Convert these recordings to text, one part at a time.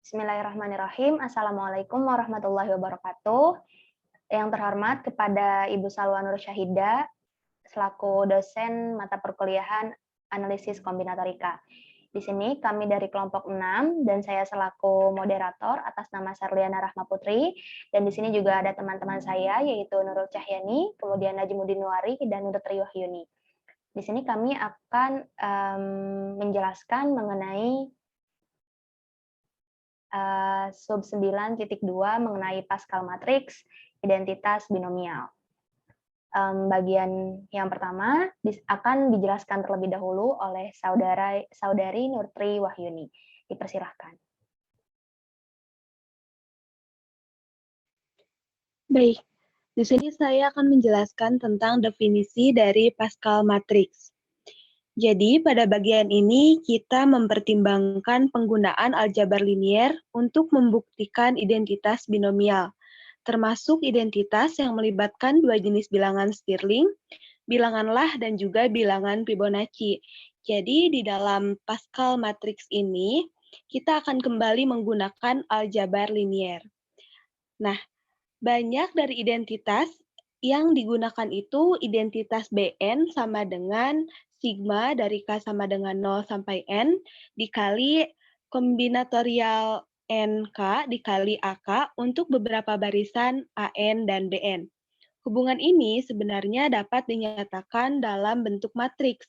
Bismillahirrahmanirrahim. Assalamualaikum warahmatullahi wabarakatuh. Yang terhormat kepada Ibu Salwa Nur Syahida, selaku dosen mata perkuliahan Analisis Kombinatorika. Di sini kami dari kelompok 6 dan saya selaku moderator atas nama Sarliana Rahma Putri, dan di sini juga ada teman-teman saya yaitu Nurul Cahyani, kemudian Najmuddin Nuari dan Nurul Wahyuni. Di sini kami akan menjelaskan mengenai sub 9.2 mengenai Pascal Matrix, identitas binomial. Bagian yang pertama akan dijelaskan terlebih dahulu oleh saudari Nurtri Wahyuni. Dipersilahkan. Baik, di sini saya akan menjelaskan tentang definisi dari Pascal Matrix. Jadi, pada bagian ini kita mempertimbangkan penggunaan aljabar linier untuk membuktikan identitas binomial, termasuk identitas yang melibatkan dua jenis bilangan Stirling, bilangan lah, dan juga bilangan Fibonacci. Jadi, di dalam Pascal Matrix ini, kita akan kembali menggunakan aljabar linier. Nah, banyak dari identitas yang digunakan itu identitas Bn sama dengan sigma dari K sama dengan 0 sampai N dikali kombinatorial NK dikali AK untuk beberapa barisan AN dan Bn. Hubungan ini sebenarnya dapat dinyatakan dalam bentuk matriks.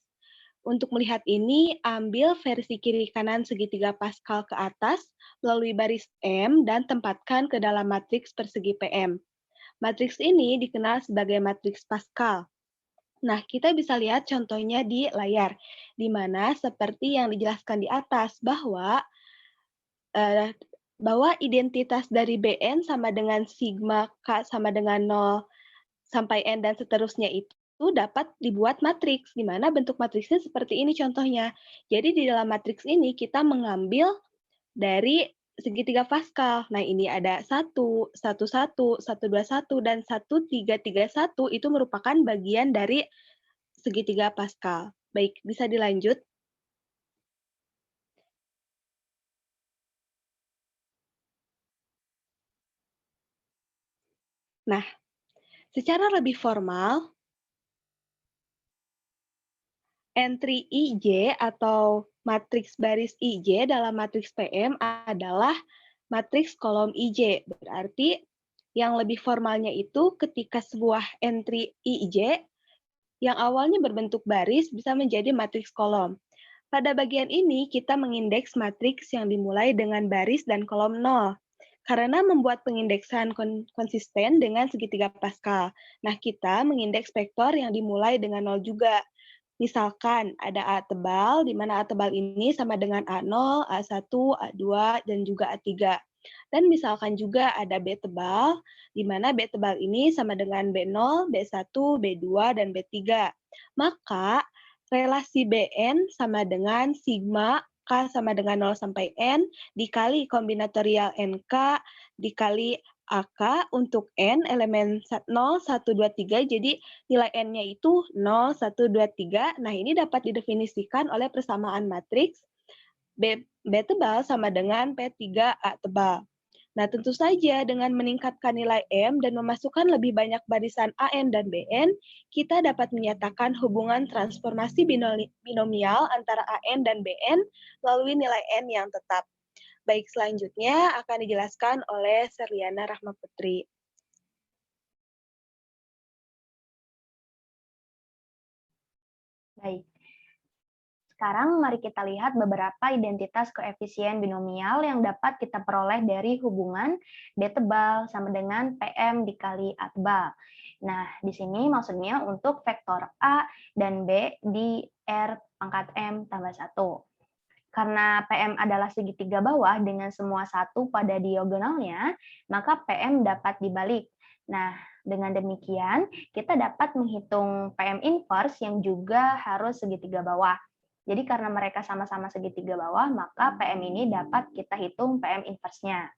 Untuk melihat ini, ambil versi kiri kanan segitiga Pascal ke atas melalui baris M dan tempatkan ke dalam matriks persegi PM. Matriks ini dikenal sebagai matriks Pascal. Nah, kita bisa lihat contohnya di layar, di mana seperti yang dijelaskan di atas bahwa identitas dari Bn sama dengan sigma K sama dengan 0 sampai N dan seterusnya itu dapat dibuat matriks, di mana bentuk matriksnya seperti ini contohnya. Jadi di dalam matriks ini kita mengambil dari segitiga Pascal. Nah, ini ada 1, 1, 1, 1, 2, 1, dan 1, 3, 3, 1 itu merupakan bagian dari segitiga Pascal. Baik, bisa dilanjut. Nah, secara lebih formal, entry IJ atau matriks baris IJ dalam matriks PM adalah matriks kolom IJ. Berarti yang lebih formalnya itu ketika sebuah entry IJ yang awalnya berbentuk baris bisa menjadi matriks kolom. Pada bagian ini kita mengindeks matriks yang dimulai dengan baris dan kolom 0. Karena membuat pengindeksan konsisten dengan segitiga Pascal. Nah, kita mengindeks vektor yang dimulai dengan 0 juga. Misalkan ada A tebal, di mana A tebal ini sama dengan A0, A1, A2, dan juga A3. Dan misalkan juga ada B tebal, di mana B tebal ini sama dengan B0, B1, B2, dan B3. Maka, relasi Bn sama dengan sigma K sama dengan 0 sampai N dikali kombinatorial NK dikali AK untuk N elemen 0, 1, 2, 3. Jadi nilai N-nya itu 0, 1, 2, 3. Nah, ini dapat didefinisikan oleh persamaan matriks B tebal sama dengan P3A tebal. Nah, tentu saja dengan meningkatkan nilai M dan memasukkan lebih banyak barisan AN dan BN, kita dapat menyatakan hubungan transformasi binomial antara AN dan BN melalui nilai N yang tetap. Baik, selanjutnya akan dijelaskan oleh Serliana Rahma Putri. Baik. Sekarang mari kita lihat beberapa identitas koefisien binomial yang dapat kita peroleh dari hubungan D tebal sama dengan PM dikali A tebal. Nah, di sini maksudnya untuk vektor A dan B di R pangkat M tambah 1. Karena PM adalah segitiga bawah dengan semua satu pada diagonalnya, maka PM dapat dibalik. Nah, dengan demikian, kita dapat menghitung PM inverse yang juga harus segitiga bawah. Jadi karena mereka sama-sama segitiga bawah, maka PM ini dapat kita hitung PM inverse-nya.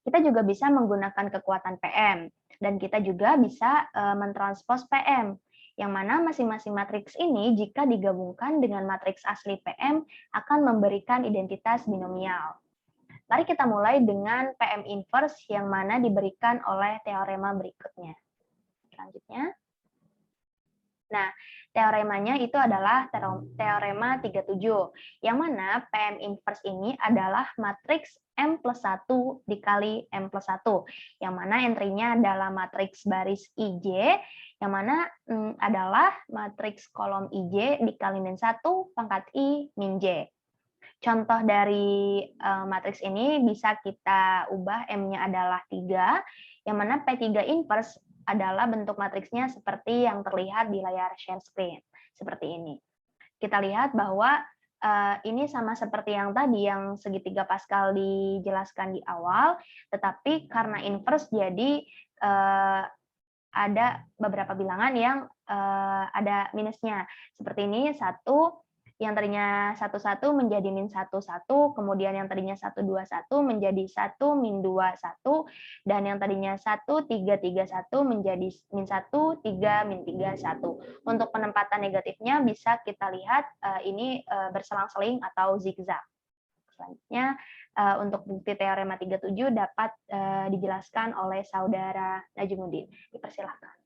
Kita juga bisa menggunakan kekuatan PM, dan kita juga bisa mentranspos PM, yang mana masing-masing matriks ini jika digabungkan dengan matriks asli PM akan memberikan identitas binomial. Mari kita mulai dengan PM inverse yang mana diberikan oleh teorema berikutnya. Selanjutnya. Nah, teoremanya itu adalah teorema 37, yang mana PM inverse ini adalah matriks M+1 dikali M+1, yang mana entry-nya adalah matriks baris IJ, yang mana adalah matriks kolom IJ dikali min 1 pangkat I min J. Contoh dari matriks ini bisa kita ubah M-nya adalah 3, yang mana P3 inverse adalah bentuk matriksnya seperti yang terlihat di layar share screen. Seperti ini. Kita lihat bahwa ini sama seperti yang tadi, yang segitiga Pascal dijelaskan di awal, tetapi karena inverse jadi ada beberapa bilangan yang ada minusnya. Seperti ini, 1, yang tadinya 1, 1 menjadi min 1, 1, kemudian yang tadinya 1, 2, 1 menjadi 1, min 2, 1, dan yang tadinya 1, 3, 3, 1 menjadi min 1, 3, min 3, 1. Untuk penempatan negatifnya bisa kita lihat ini berselang-seling atau zigzag. Selanjutnya, untuk bukti teorema 37 dapat dijelaskan oleh saudara Najmuddin. Dipersilakan.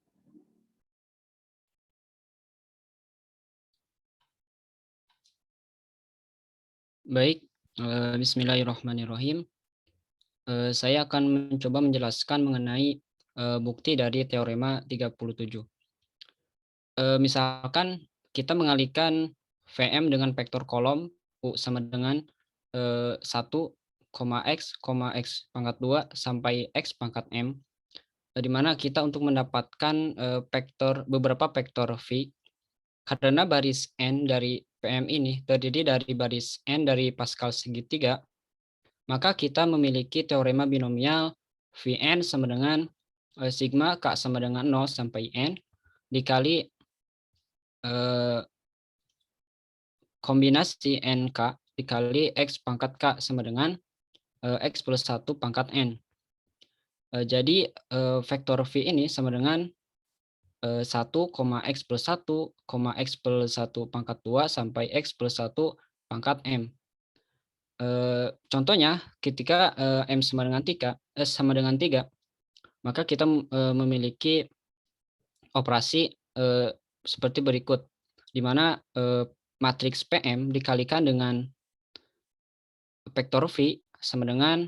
Baik, bismillahirrahmanirrahim. Saya akan mencoba menjelaskan mengenai bukti dari teorema 37. Misalkan kita mengalihkan VM dengan vektor kolom U sama dengan 1, X, X pangkat 2 sampai X pangkat M, di mana kita untuk mendapatkan beberapa vektor V, karena baris N dari PM ini terdiri dari baris N dari Pascal segitiga, maka kita memiliki teorema binomial Vn sama dengan sigma K sama dengan 0 sampai N dikali kombinasi NK dikali X pangkat K sama dengan X plus 1 pangkat N. Jadi vektor V ini sama dengan 1, X plus 1, X plus 1 pangkat 2 sampai X plus 1 pangkat M. Contohnya ketika M sama dengan 3, maka kita memiliki operasi seperti berikut, di mana matriks PM dikalikan dengan vektor V sama dengan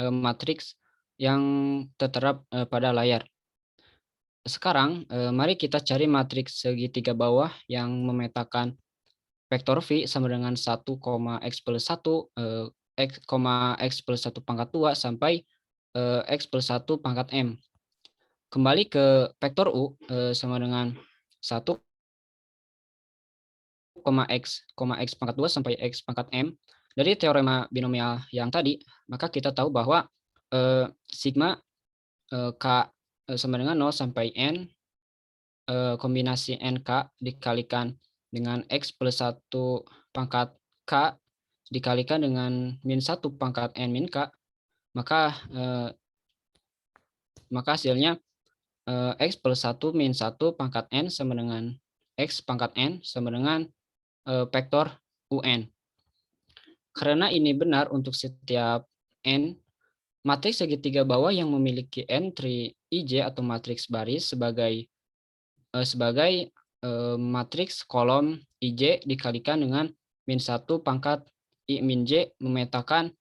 matriks yang tertera pada layar. Sekarang mari kita cari matriks segitiga bawah yang memetakan vektor V sama dengan 1, X plus 1, X plus 1 pangkat 2 sampai X plus 1 pangkat M. Kembali ke vektor U sama dengan 1, X pangkat 2 sampai X pangkat M. Dari teorema binomial yang tadi, maka kita tahu bahwa sigma K sama dengan 0 sampai N, kombinasi NK dikalikan dengan X plus 1 pangkat K dikalikan dengan min 1 pangkat N min K, maka hasilnya X plus 1 min 1 pangkat N sama dengan X pangkat N sama dengan vektor UN. Karena ini benar untuk setiap N, matriks segitiga bawah yang memiliki entry IJ atau matriks baris sebagai matriks kolom IJ dikalikan dengan min 1 pangkat I min J memetakan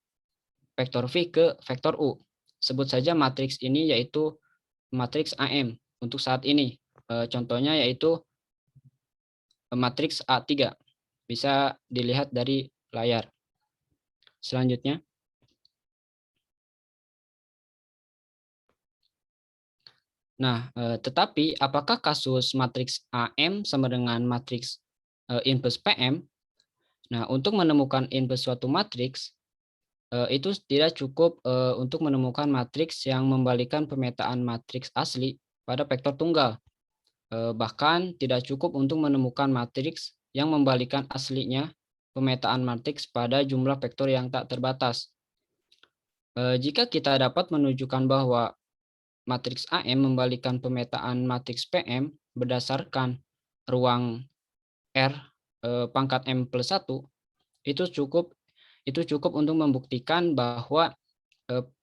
vektor V ke vektor U. Sebut saja matriks ini yaitu matriks AM untuk saat ini. Contohnya yaitu matriks A3. Bisa dilihat dari layar. Selanjutnya. Nah, tetapi apakah kasus matriks AM sama dengan matriks inverse PM? Nah, untuk menemukan inverse suatu matriks, itu tidak cukup untuk menemukan matriks yang membalikan pemetaan matriks asli pada vektor tunggal. Bahkan tidak cukup untuk menemukan matriks yang membalikan aslinya pemetaan matriks pada jumlah vektor yang tak terbatas. Jika kita dapat menunjukkan bahwa matriks AM membalikan pemetaan matriks PM berdasarkan ruang R pangkat M plus 1, itu cukup itu cukup untuk membuktikan bahwa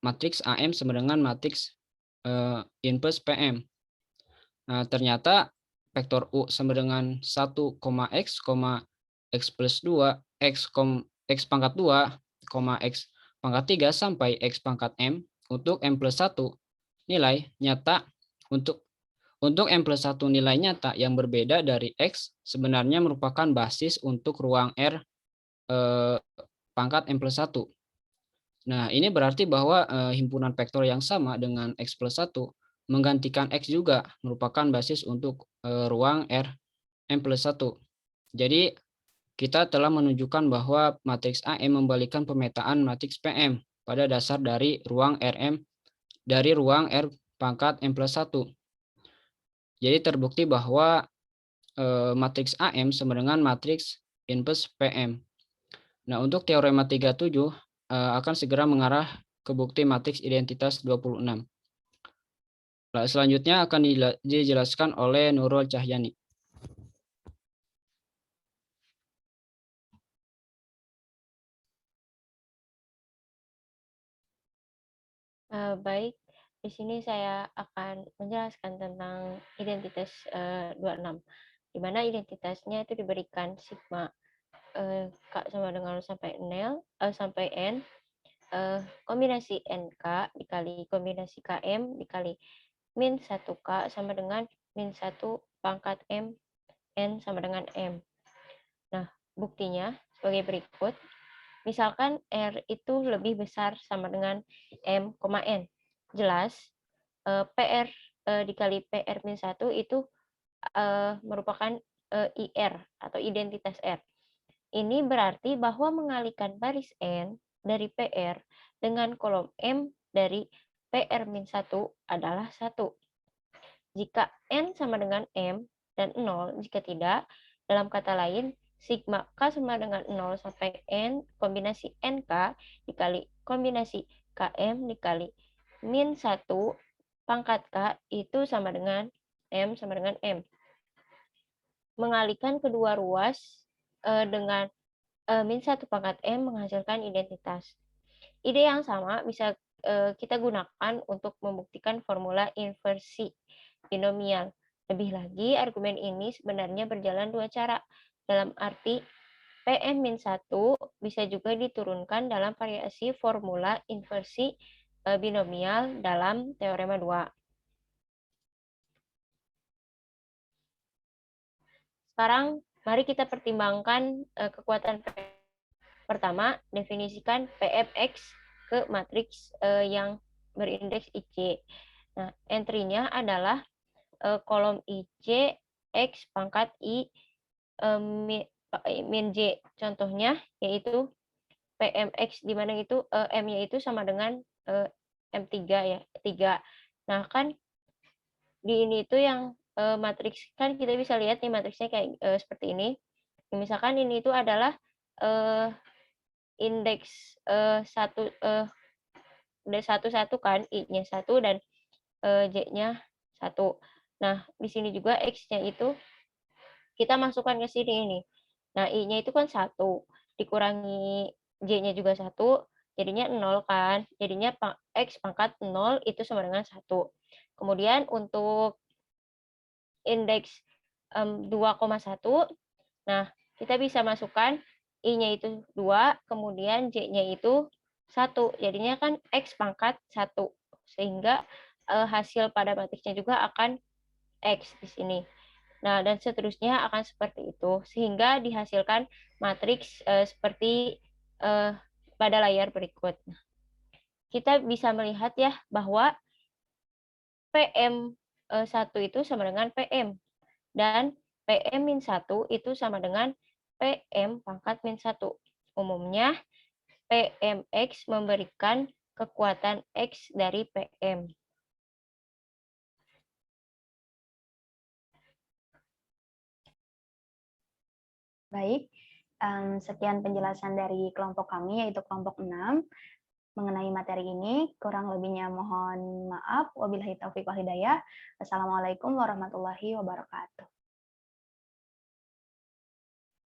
matriks AM sama dengan matriks inverse PM. Nah, ternyata vektor U sama dengan 1, X, X plus 2, X pangkat 2, X pangkat 3 sampai X pangkat M untuk M plus 1 nilai nyata untuk M plus 1 nilai nyata yang berbeda dari X sebenarnya merupakan basis untuk ruang R pangkat M plus 1. Nah, ini berarti bahwa himpunan vektor yang sama dengan X plus 1 menggantikan X juga merupakan basis untuk ruang R M plus 1. Jadi, kita telah menunjukkan bahwa matriks AM membalikkan pemetaan matriks PM pada dasar dari ruang R pangkat M plus 1. Jadi, terbukti bahwa matriks AM sama dengan matriks inverse PM. Nah, untuk teorema 37 akan segera mengarah ke bukti matriks identitas 26. Nah, selanjutnya akan dijelaskan oleh Nurul Cahyani. Baik, di sini saya akan menjelaskan tentang identitas 26, di mana identitasnya itu diberikan sigma K sama dengan 0 sampai N, kombinasi NK dikali kombinasi KM dikali min 1K sama dengan min 1 pangkat M, N sama dengan M. Nah, buktinya sebagai berikut. Misalkan R itu lebih besar sama dengan M, N. Jelas, PR dikali PR min 1 itu merupakan IR atau identitas R. Ini berarti bahwa mengalihkan baris N dari PR dengan kolom M dari PR min 1 adalah 1. Jika N sama dengan M dan 0, jika tidak, dalam kata lain, sigma K sama dengan 0 sampai N kombinasi NK dikali kombinasi KM dikali min 1 pangkat K itu sama dengan M sama dengan M. Mengalihkan kedua ruas dengan min 1 pangkat M menghasilkan identitas. Ide yang sama bisa kita gunakan untuk membuktikan formula inversi binomial. Lebih lagi, argumen ini sebenarnya berjalan dua cara. Dalam arti, PM-1 bisa juga diturunkan dalam variasi formula inversi binomial dalam teorema 2. Sekarang, mari kita pertimbangkan kekuatan PM. Pertama, definisikan PMX ke matriks yang berindeks IC. Nah, entry-nya adalah kolom IC X pangkat I min J. Contohnya yaitu PMX di mana itu M-nya itu sama dengan M3 ya, 3. Nah, kan di ini itu yang matriks kan kita bisa lihat nih matriksnya kayak seperti ini. Misalkan ini itu adalah indeks 1 kan, I-nya 1 dan J-nya 1. Nah, di sini juga X-nya itu kita masukkan ke sini ini. Nah, I-nya itu kan 1, dikurangi J-nya juga 1, jadinya 0 kan. Jadinya X pangkat 0 itu sama dengan 1. Kemudian untuk indeks 2,1, nah, kita bisa masukkan I-nya itu 2, kemudian J-nya itu 1. Jadinya kan X pangkat 1. Sehingga hasil pada matriksnya juga akan X di sini. Nah, dan seterusnya akan seperti itu. Sehingga dihasilkan matriks seperti pada layar berikut. Kita bisa melihat ya bahwa PM1 itu sama dengan PM. Dan PM-1 itu sama dengan PM pangkat min 1. Umumnya, PMX memberikan kekuatan X dari PM. Baik, sekian penjelasan dari kelompok kami, yaitu kelompok 6, mengenai materi ini. Kurang lebihnya mohon maaf. Wabillahi taufiq wal hidayah. Wassalamualaikum warahmatullahi wabarakatuh.